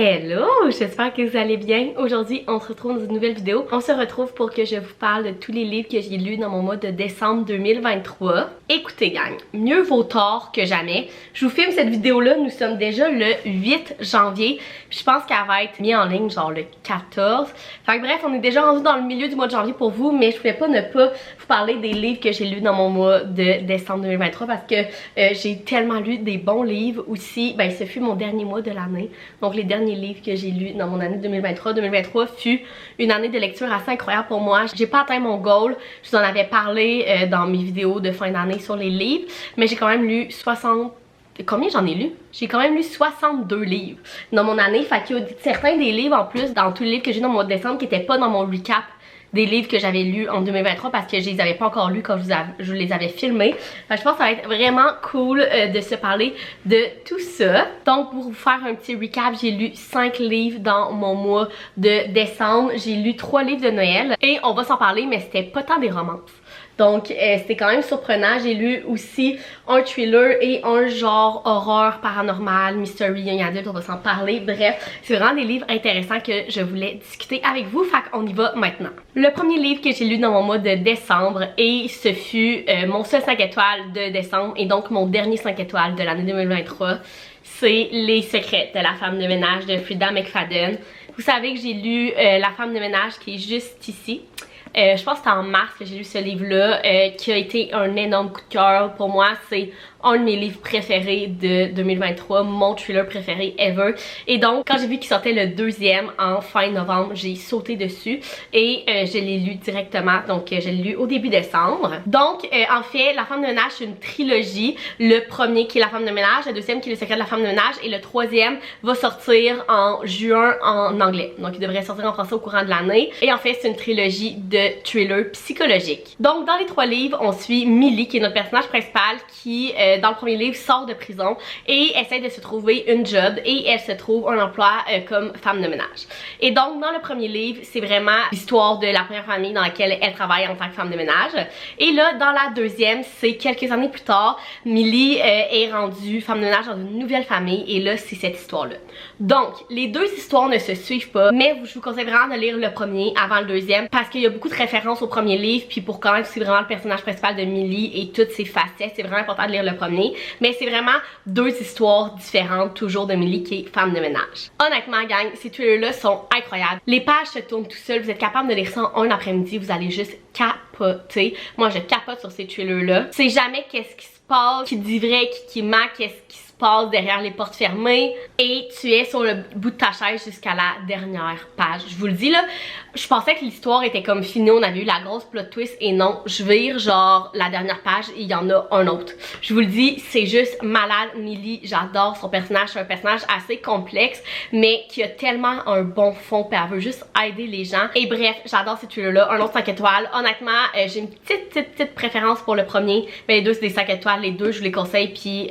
Hello, j'espère que vous allez bien. Aujourd'hui, on se retrouve dans une nouvelle vidéo. On se retrouve pour que je vous parle de tous les livres que j'ai lus dans mon mois de décembre 2023. Écoutez gang, mieux vaut tard que jamais. Je vous filme cette vidéo-là, nous sommes déjà le 8 janvier. Puis je pense qu'elle va être mise en ligne genre le 14. Fait que bref, on est déjà rendu dans le milieu du mois de janvier pour vous, mais je voulais pas ne pas vous parler des livres que j'ai lus dans mon mois de décembre 2023 parce que j'ai tellement lu des bons livres aussi. Ben, ce fut mon dernier mois de l'année. Donc les derniers livres que j'ai lus dans mon année 2023. 2023 fut une année de lecture assez incroyable pour moi. J'ai pas atteint mon goal. Je vous en avais parlé dans mes vidéos de fin d'année sur les livres. Mais j'ai quand même lu 60... Combien j'en ai lu? J'ai quand même lu 62 livres dans mon année. Fait qu'il y a certains des livres en plus dans tous les livres que j'ai dans mon mois de décembre qui n'étaient pas dans mon recap des livres que j'avais lus en 2023 parce que je les avais pas encore lus quand je les avais filmés. Fait que je pense que ça va être vraiment cool de se parler de tout ça. Donc pour vous faire un petit recap, j'ai lu 5 livres dans mon mois de décembre. J'ai lu 3 livres de Noël et on va s'en parler, mais c'était pas tant des romances. Donc c'était quand même surprenant. J'ai lu aussi un thriller et un genre horreur, paranormal, mystery, young adulte, on va s'en parler. Bref, c'est vraiment des livres intéressants que je voulais discuter avec vous. Fait qu'on y va maintenant. Le premier livre que j'ai lu dans mon mois de décembre et ce fut mon seul 5 étoiles de décembre et donc mon dernier 5 étoiles de l'année 2023. C'est Les secrets de la femme de ménage de Freida McFadden. Vous savez que j'ai lu La femme de ménage qui est juste ici. Je pense que c'était en mars que j'ai lu ce livre-là qui a été un énorme coup de cœur pour moi. C'est un de mes livres préférés de 2023, mon thriller préféré ever. Et donc, quand j'ai vu qu'il sortait le deuxième en fin novembre, j'ai sauté dessus et je l'ai lu directement. Donc, je l'ai lu au début décembre. Donc, en fait, La femme de ménage, c'est une trilogie. Le premier qui est La femme de ménage, le deuxième qui est Le secret de la femme de ménage et le troisième va sortir en juin en anglais. Donc, il devrait sortir en français au courant de l'année. Et en fait, c'est une trilogie de thriller psychologique. Donc, dans les 3 livres, on suit Millie, qui est notre personnage principal, qui dans le premier livre sort de prison et essaie de se trouver une job et elle se trouve un emploi comme femme de ménage. Et donc dans le premier livre, c'est vraiment l'histoire de la première famille dans laquelle elle travaille en tant que femme de ménage. Et là, dans la deuxième, c'est quelques années plus tard, Millie est rendue femme de ménage dans une nouvelle famille et là, c'est cette histoire-là. Donc, les deux histoires ne se suivent pas, mais je vous conseille vraiment de lire le premier avant le deuxième parce qu'il y a beaucoup de références au premier livre puis pour quand même c'est vraiment le personnage principal de Millie et toutes ses facettes, c'est vraiment important de lire le premier, mais c'est vraiment deux histoires différentes toujours de Millie qui est femme de ménage. Honnêtement gang, ces thrillers-là sont incroyables. Les pages se tournent tout seuls, vous êtes capable de lire ça en un après-midi, vous allez juste capoter. Moi je capote sur ces thrillers-là. C'est jamais qu'est-ce qui se passe, qui dit vrai, qui ment, qu'est-ce qui se passe derrière les portes fermées et tu es sur le bout de ta chaise jusqu'à la dernière page. Je vous le dis là, je pensais que l'histoire était comme finie, on avait eu la grosse plot twist et non, je vire genre la dernière page et il y en a un autre. Je vous le dis, c'est juste malade. Millie, j'adore son personnage, c'est un personnage assez complexe mais qui a tellement un bon fond puis elle veut juste aider les gens. Et bref, j'adore ces thrillers là, un autre 5 étoiles. Honnêtement, j'ai une petite préférence pour le premier, mais les deux c'est des 5 étoiles, les deux je vous les conseille puis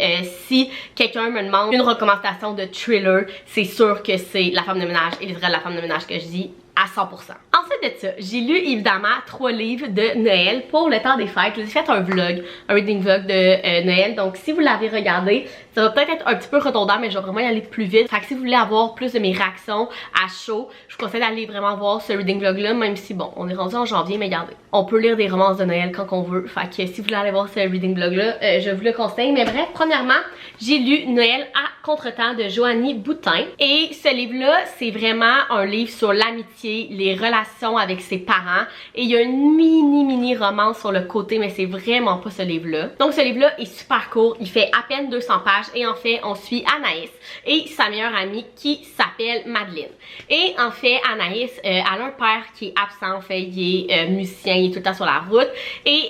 si quelqu'un me demande une recommandation de thriller, c'est sûr que c'est La femme de ménage et Les secrets de la femme de ménage que je dis à 100%. Ensuite de ça, j'ai lu évidemment 3 livres de Noël pour le temps des fêtes. Je vous ai fait un vlog, un reading vlog de Noël. Donc si vous l'avez regardé, ça va peut-être être un petit peu redondant, mais je vais vraiment y aller plus vite. Fait que si vous voulez avoir plus de mes réactions à chaud, je vous conseille d'aller vraiment voir ce reading vlog là, même si bon, on est rendu en janvier, mais regardez, on peut lire des romances de Noël quand on veut. Fait que si vous voulez aller voir ce reading vlog là, je vous le conseille. Mais bref, premièrement, j'ai lu Noël à contretemps de Joanie Boutin. Et ce livre-là, c'est vraiment un livre sur l'amitié, les relations avec ses parents. Et il y a une mini romance sur le côté, mais c'est vraiment pas ce livre-là. Donc ce livre-là est super court, il fait à peine 200 pages. Et en fait, on suit Anaïs et sa meilleure amie qui s'appelle Madeleine. Et en fait, Anaïs, elle a un père qui est absent, en fait, il est musicien, il est tout le temps sur la route. Et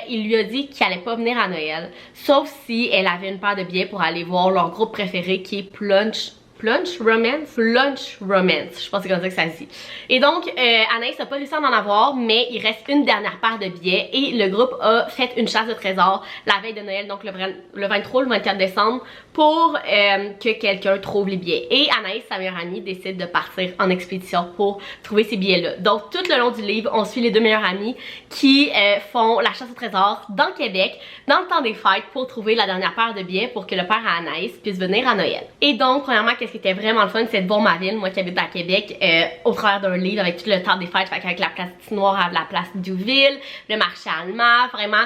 il lui a dit qu'il allait pas venir à Noël, sauf si elle avait une paire de billets pour aller voir leur groupe préféré qui est Plunge Romance? Lunch Romance, je pense que c'est comme ça que ça se dit. Et donc, Anaïs n'a pas réussi à en avoir, mais il reste une dernière paire de billets et le groupe a fait une chasse de trésors la veille de Noël, donc le 23 ou le 24 décembre, pour que quelqu'un trouve les billets. Et Anaïs, sa meilleure amie, décide de partir en expédition pour trouver ces billets-là. Donc, tout le long du livre, on suit les deux meilleures amies qui font la chasse au trésor dans Québec, dans le temps des fêtes, pour trouver la dernière paire de billets pour que le père à Anaïs puisse venir à Noël. Et donc, premièrement, qu'est-ce qu'est-ce qui était vraiment le fun, c'est de voir ma ville, moi qui habite à Québec, au travers d'un livre avec tout le temps des fêtes, avec la place Noire à la place Douville, le marché allemand, vraiment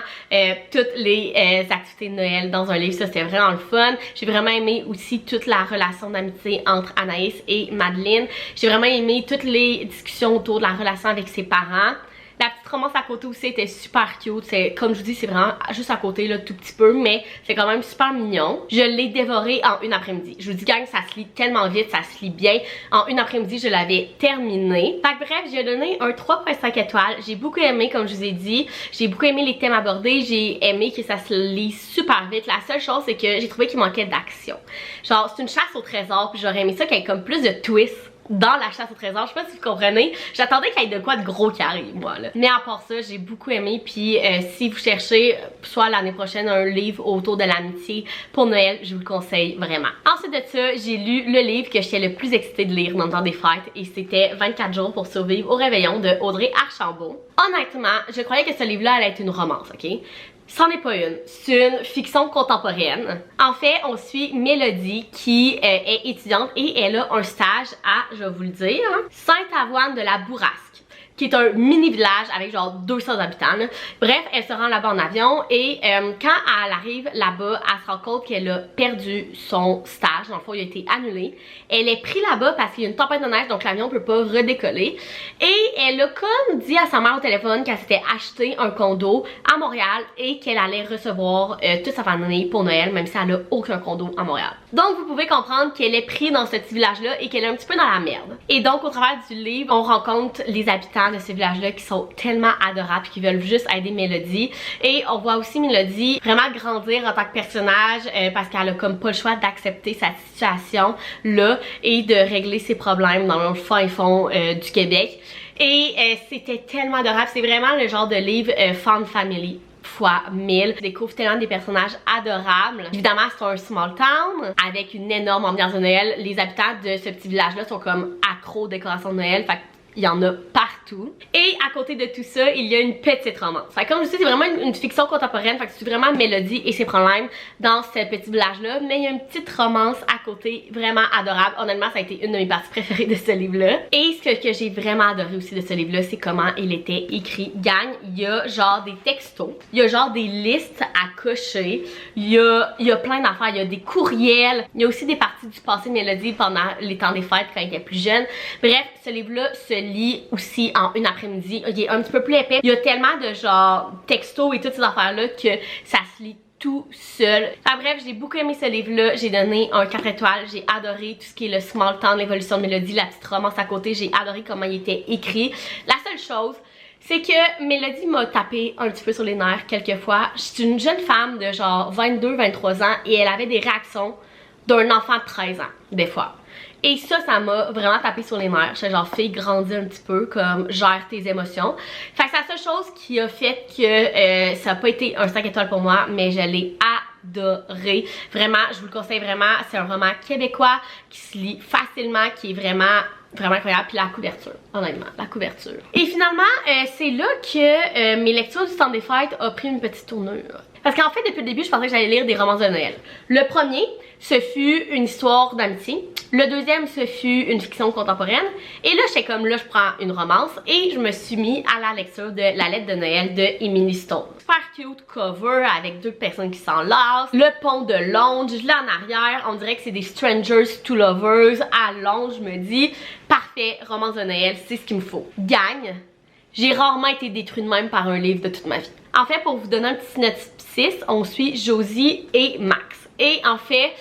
toutes les activités de Noël dans un livre, ça c'était vraiment le fun. J'ai vraiment aimé aussi toute la relation d'amitié entre Anaïs et Madeleine. J'ai vraiment aimé toutes les discussions autour de la relation avec ses parents. La petite romance à côté aussi était super cute. Comme je vous dis, c'est vraiment juste à côté, là, tout petit peu, mais c'est quand même super mignon. Je l'ai dévoré en une après-midi. Je vous dis, gang, ça se lit tellement vite, ça se lit bien. En une après-midi, je l'avais terminé. Fait que bref, j'ai donné un 3.5 étoiles. J'ai beaucoup aimé, comme je vous ai dit. J'ai beaucoup aimé les thèmes abordés. J'ai aimé que ça se lit super vite. La seule chose, c'est que j'ai trouvé qu'il manquait d'action. Genre, c'est une chasse au trésor, puis j'aurais aimé ça qu'il y ait comme plus de twists dans la chasse au trésor. Je sais pas si vous comprenez, j'attendais qu'il y ait de quoi de gros qui arrive, moi là. Mais à part ça, j'ai beaucoup aimé. Puis si vous cherchez soit l'année prochaine un livre autour de l'amitié pour Noël, je vous le conseille vraiment. Ensuite de ça, j'ai lu le livre que j'étais le plus excitée de lire dans le temps des fêtes, et c'était 24 jours pour survivre au réveillon de Audrey Archambault. Honnêtement, je croyais que ce livre-là allait être une romance, ok? C'en est pas une, c'est une fiction contemporaine. En fait, on suit Mélodie qui est étudiante et elle a un stage à, je vais vous le dire, Sainte-Avoine de la Bourrasque, qui est un mini village avec genre 200 habitants là. Bref, elle se rend là-bas en avion et quand elle arrive là-bas, elle se rend compte qu'elle a perdu son stage. Dans le fond, il a été annulé. Elle est prise là-bas parce qu'il y a une tempête de neige, donc l'avion peut pas redécoller. Et elle a comme dit à sa mère au téléphone qu'elle s'était acheté un condo à Montréal et qu'elle allait recevoir toute sa famille pour Noël, même si elle a aucun condo à Montréal. Donc vous pouvez comprendre qu'elle est prise dans ce petit village-là et qu'elle est un petit peu dans la merde. Et donc au travers du livre, on rencontre les habitants de ce village-là qui sont tellement adorables, qui veulent juste aider Mélodie. Et on voit aussi Mélodie vraiment grandir en tant que personnage parce qu'elle a comme pas le choix d'accepter sa situation là et de régler ses problèmes dans le fin fond du Québec. Et c'était tellement adorable. C'est vraiment le genre de livre Fun Family fois 1000. Je découvre tellement des personnages adorables. Évidemment, c'est un small town avec une énorme ambiance de Noël. Les habitants de ce petit village-là sont comme accros aux décorations de Noël. Fait il y en a partout. Et à côté de tout ça, il y a une petite romance. Fait comme je dis, c'est vraiment une fiction contemporaine. Fait que c'est vraiment Mélodie et ses problèmes dans ce petit village-là. Mais il y a une petite romance à côté vraiment adorable. Honnêtement, ça a été une de mes parties préférées de ce livre-là. Et ce que j'ai vraiment adoré aussi de ce livre-là, c'est comment il était écrit. Gang, il y a genre des textos. Il y a genre des listes à cocher. Il y a plein d'affaires. Il y a des courriels. Il y a aussi des parties du passé de Mélodie pendant les temps des fêtes quand elle était plus jeune. Bref, ce livre-là se lit aussi en une après-midi. Il est un petit peu plus épais. Il y a tellement de genre textos et toutes ces affaires-là que ça se lit tout seul. Enfin bref, j'ai beaucoup aimé ce livre-là. J'ai donné un 4 étoiles. J'ai adoré tout ce qui est le small town, l'évolution de Mélodie, la petite romance à côté. J'ai adoré comment il était écrit. La seule chose, c'est que Mélodie m'a tapé un petit peu sur les nerfs quelques fois. C'est une jeune femme de genre 22-23 ans et elle avait des réactions d'un enfant de 13 ans, des fois. Et ça m'a vraiment tapé sur les nerfs. J'étais genre, fille, grandis un petit peu, comme gère tes émotions. Fait que c'est la seule chose qui a fait que ça n'a pas été un 5 étoiles pour moi, mais je l'ai adoré. Vraiment, je vous le conseille vraiment. C'est un roman québécois qui se lit facilement, qui est vraiment incroyable. Puis la couverture, honnêtement, la couverture. Et finalement, c'est là que mes lectures du temps des fêtes ont pris une petite tournure. Parce qu'en fait, depuis le début, je pensais que j'allais lire des romances de Noël. Le premier, ce fut une histoire d'amitié. Le deuxième, ce fut une fiction contemporaine. Et là, j'étais comme, là, je prends une romance. Et je me suis mis à la lecture de La lettre de Noël de Emily Stone. Super cute cover avec deux personnes qui s'enlacent. Le pont de Londres, là en arrière, on dirait que c'est des Strangers to Lovers. À Londres, je me dis, parfait, romance de Noël, c'est ce qu'il me faut. Gagne. J'ai rarement été détruite de même par un livre de toute ma vie. En fait, pour vous donner un petit synopsis, on suit Josie et Max. Et en fait,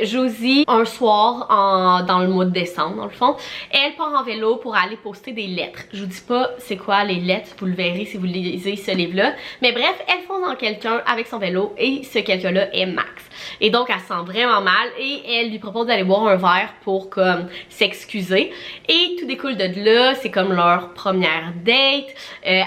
Josie, un soir dans le mois de décembre, dans le fond, elle part en vélo pour aller poster des lettres. Je vous dis pas c'est quoi les lettres, vous le verrez si vous lisez ce livre-là. Mais bref, elle fonce dans quelqu'un avec son vélo et ce quelqu'un-là est Max. Et donc, elle se sent vraiment mal et elle lui propose d'aller boire un verre pour comme s'excuser. Et tout découle de là, c'est comme leur première date.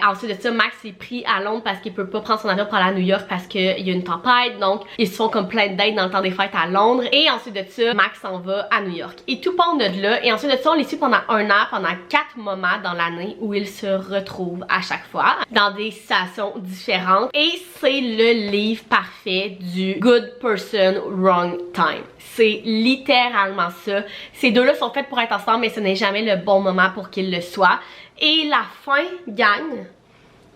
Ensuite de ça, Max est pris à Londres parce qu'il peut pas prendre son avion pour aller à New York parce qu'il y a une tempête. Donc, ils se font comme plein de dates dans le temps des fêtes à Londres. Londres. Et ensuite de ça, Max s'en va à New York. Et tout part de là. Et ensuite de ça, on les suit pendant un an, pendant 4 moments dans l'année où ils se retrouvent à chaque fois dans des situations différentes. Et c'est le livre parfait du Good Person, Wrong Time. C'est littéralement ça. Ces deux-là sont faits pour être ensemble, mais ce n'est jamais le bon moment pour qu'ils le soient. Et la fin gagne.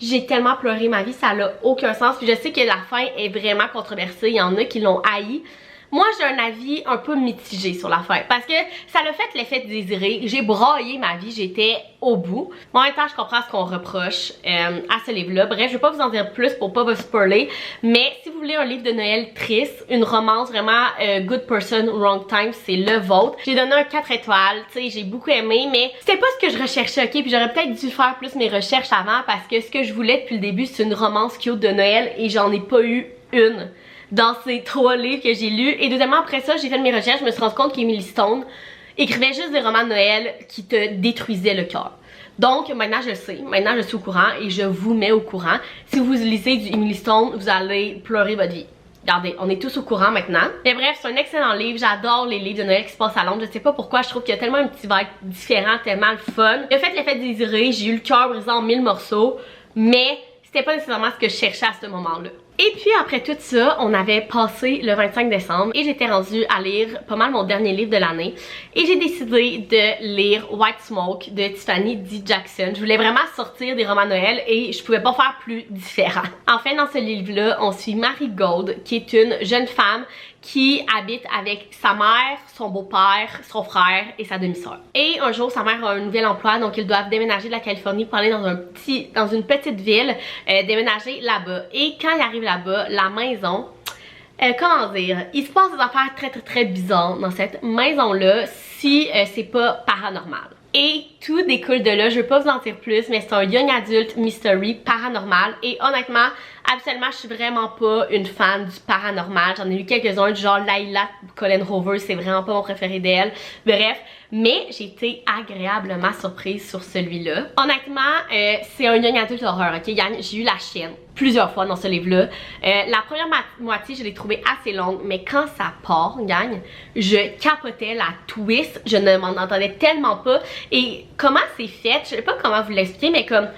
J'ai tellement pleuré ma vie, ça n'a aucun sens. Puis je sais que la fin est vraiment controversée. Il y en a qui l'ont haï. Moi, j'ai un avis un peu mitigé sur la fin parce que ça l'a fait l'effet désiré. J'ai braillé ma vie, j'étais au bout. En même temps, je comprends ce qu'on reproche à ce livre-là. Bref, je vais pas vous en dire plus pour pas vous spoiler. Mais si vous voulez un livre de Noël triste, une romance vraiment good person, wrong time, c'est le vôtre. J'ai donné un 4 étoiles, tu sais, j'ai beaucoup aimé, mais c'était pas ce que je recherchais, ok? Puis j'aurais peut-être dû faire plus mes recherches avant parce que ce que je voulais depuis le début, c'est une romance cute de Noël et j'en ai pas eu une dans ces 3 livres que j'ai lus. Et deuxièmement, après ça, j'ai fait mes recherches, je me suis rendu compte qu'Emily Stone écrivait juste des romans de Noël qui te détruisaient le cœur. Donc maintenant je le sais, maintenant je suis au courant et je vous mets au courant. Si vous lisez du Emily Stone, vous allez pleurer votre vie. Regardez, on est tous au courant maintenant. Mais bref, c'est un excellent livre. J'adore les livres de Noël qui se passent à Londres. Je sais pas pourquoi, je trouve qu'il y a tellement un petit vibe différent, tellement le fun. Il a fait l'effet désiré, j'ai eu le cœur brisé en 1000 morceaux, mais c'était pas nécessairement ce que je cherchais à ce moment-là. Et puis après tout ça, on avait passé le 25 décembre et j'étais rendue à lire pas mal mon dernier livre de l'année. Et j'ai décidé de lire White Smoke de Tiffany D. Jackson. Je voulais vraiment sortir des romans de Noël et je pouvais pas faire plus différent. Enfin, dans ce livre-là, on suit Mary Gold, qui est une jeune femme qui habite avec sa mère, son beau-père, son frère et sa demi-sœur. Et un jour, sa mère a un nouvel emploi, donc ils doivent déménager de la Californie pour aller dans une petite ville, déménager là-bas. Et quand ils arrivent là-bas, la maison, comment dire, il se passe des affaires très bizarres dans cette maison-là si c'est pas paranormal. Et tout découle de là, je veux pas vous en dire plus, mais c'est un young adult mystery paranormal. Et honnêtement, absolument, je suis vraiment pas une fan du paranormal. J'en ai lu quelques-uns, du genre Layla Colin Hoover, c'est vraiment pas mon préféré d'elle. Bref, mais j'ai été agréablement surprise sur celui-là. Honnêtement, c'est un young adult horreur, ok? J'ai eu la chienne plusieurs fois dans ce livre-là. La première moitié, je l'ai trouvée assez longue, mais quand ça part, gang, je capotais la twist. Je ne m'en entendais tellement pas. Et comment c'est fait, je sais pas comment vous l'expliquer, mais comme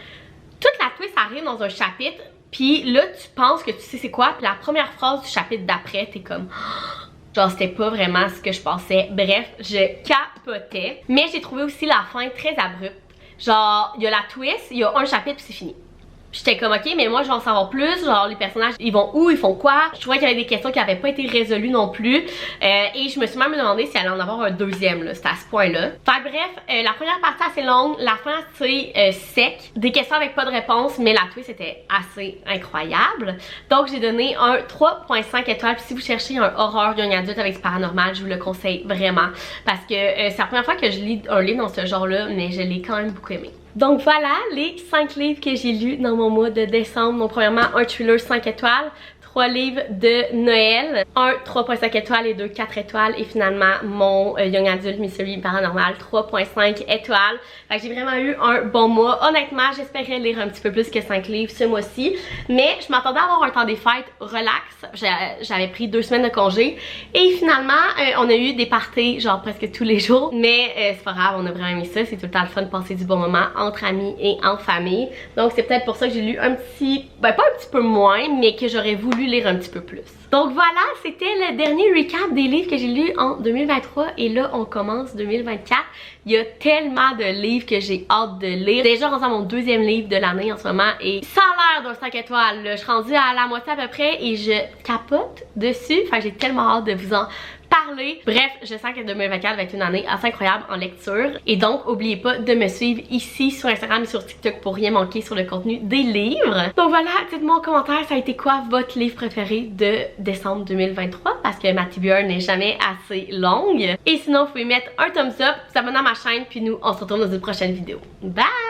toute la twist arrive dans un chapitre, puis là tu penses que tu sais c'est quoi, puis la première phrase du chapitre d'après, t'es comme genre c'était pas vraiment ce que je pensais. Bref, je capotais. Mais j'ai trouvé aussi la fin très abrupte. Genre, il y a la twist, il y a un chapitre puis c'est fini. J'étais comme ok, mais moi je veux en savoir plus, genre les personnages ils vont où, ils font quoi. Je trouvais qu'il y avait des questions qui n'avaient pas été résolues non plus, et je me suis même demandé si elle allait en avoir un deuxième là, c'était à ce point là. Enfin bref, la première partie assez longue, la fin c'est sec, des questions avec pas de réponse, mais la twist était assez incroyable. Donc j'ai donné un 3.5 étoiles, puis si vous cherchez un horreur young adulte avec du paranormal, je vous le conseille vraiment, parce que c'est la première fois que je lis un livre dans ce genre là, mais je l'ai quand même beaucoup aimé. Donc voilà les 5 livres que j'ai lus dans mon mois de décembre. Donc premièrement, un thriller 5 étoiles, 3 livres de Noël, un 3.5 étoiles et 2 4 étoiles, et finalement mon Young Adult Mystery Paranormal 3.5 étoiles. Fait que j'ai vraiment eu un bon mois. Honnêtement, j'espérais lire un petit peu plus que 5 livres ce mois-ci, mais je m'attendais à avoir un temps des fêtes relax. J'avais pris 2 semaines de congé et finalement on a eu des parties genre presque tous les jours, mais c'est pas grave, on a vraiment aimé ça. C'est tout le temps le fun de passer du bon moment entre amis et en famille. Donc c'est peut-être pour ça que j'ai lu un petit, ben pas un petit peu moins, mais que j'aurais voulu lire un petit peu plus. Donc voilà, c'était le dernier recap des livres que j'ai lus en 2023 et là on commence 2024. Il y a tellement de livres que j'ai hâte de lire. Déjà rendu à mon 2e livre de l'année en ce moment et ça a l'air d'un 5 étoiles. Je suis rendue à la moitié à peu près et je capote dessus. Enfin j'ai tellement hâte de vous en parler. Bref, je sens que 2024 va être une année assez incroyable en lecture. Et donc, n'oubliez pas de me suivre ici sur Instagram et sur TikTok pour rien manquer sur le contenu des livres. Donc voilà, dites-moi en commentaire, ça a été quoi votre livre préféré de décembre 2023? Parce que ma TBR n'est jamais assez longue. Et sinon, vous pouvez mettre un thumbs up, vous abonner à ma chaîne, puis nous, on se retrouve dans une prochaine vidéo. Bye!